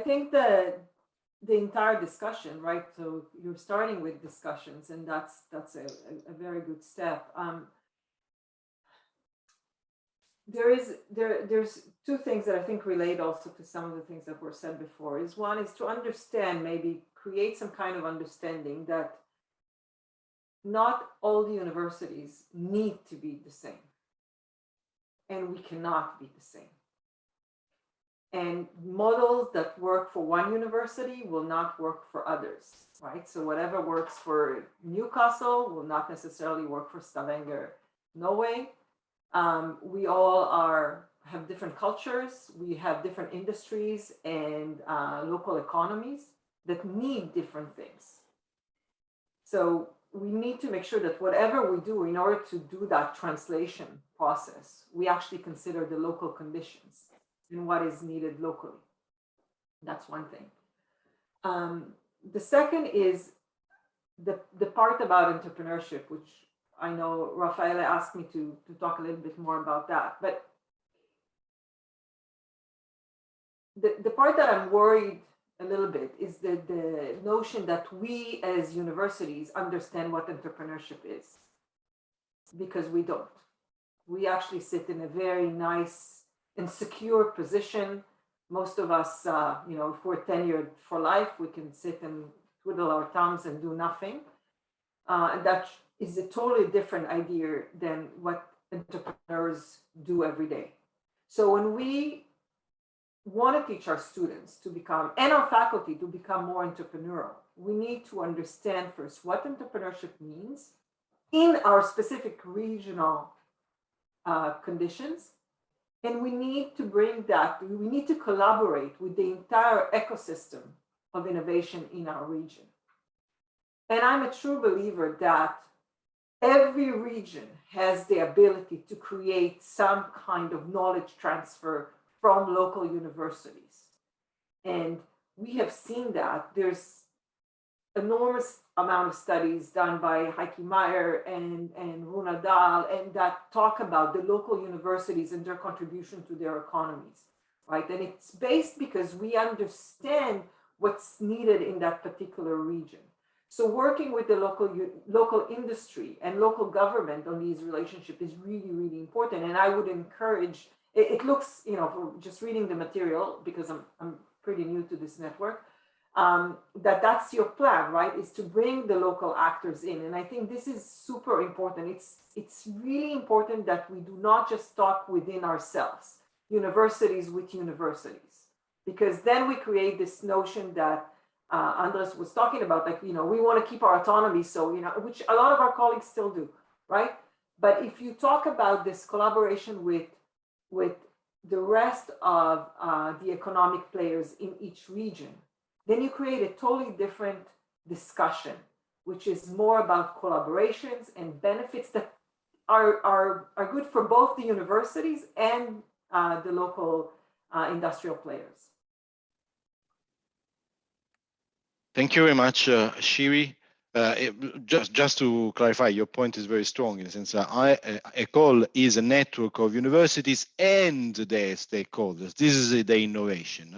think the entire discussion, right? So you're starting with discussions, and that's a very good step. There's two things that I think relate also to some of the things that were said before. One is to understand, maybe create some kind of understanding that not all the universities need to be the same, and we cannot be the same. And models that work for one university will not work for others, right? So whatever works for Newcastle will not necessarily work for Stavanger, Norway. We all have different cultures, we have different industries and local economies that need different things. So we need to make sure that whatever we do, in order to do that translation process, we actually consider the local conditions and what is needed locally. That's one thing. The second is the part about entrepreneurship, which I know Rafaela asked me to talk a little bit more about that. But the part that I'm worried a little bit is the notion that we as universities understand what entrepreneurship is, because we don't. We actually sit in a very nice and secure position. Most of us, if we're tenured for life, we can sit and twiddle our thumbs and do nothing. And that is a totally different idea than what entrepreneurs do every day. So when we want to teach our students to become, and our faculty to become more entrepreneurial, we need to understand first what entrepreneurship means in our specific regional conditions. And we need to bring that, we need to collaborate with the entire ecosystem of innovation in our region. And I'm a true believer that every region has the ability to create some kind of knowledge transfer from local universities. And we have seen that. There's enormous amount of studies done by Heike Meyer and Runa Dahl, and that talk about the local universities and their contribution to their economies, right? And it's based because we understand what's needed in that particular region. So working with the local industry and local government on these relationships is really, really important. And I would encourage, it looks, for just reading the material, because I'm pretty new to this network, that's your plan, right? Is to bring the local actors in. And I think this is super important. It's really important that we do not just talk within ourselves, universities with universities, because then we create this notion that Andres was talking about, like, we want to keep our autonomy. So, which a lot of our colleagues still do, right? But if you talk about this collaboration with the rest of the economic players in each region, then you create a totally different discussion, which is more about collaborations and benefits that are good for both the universities and the local industrial players. Thank you very much, Shiri. Just to clarify, your point is very strong in the sense that ECOL is a network of universities and their stakeholders. This is the innovation.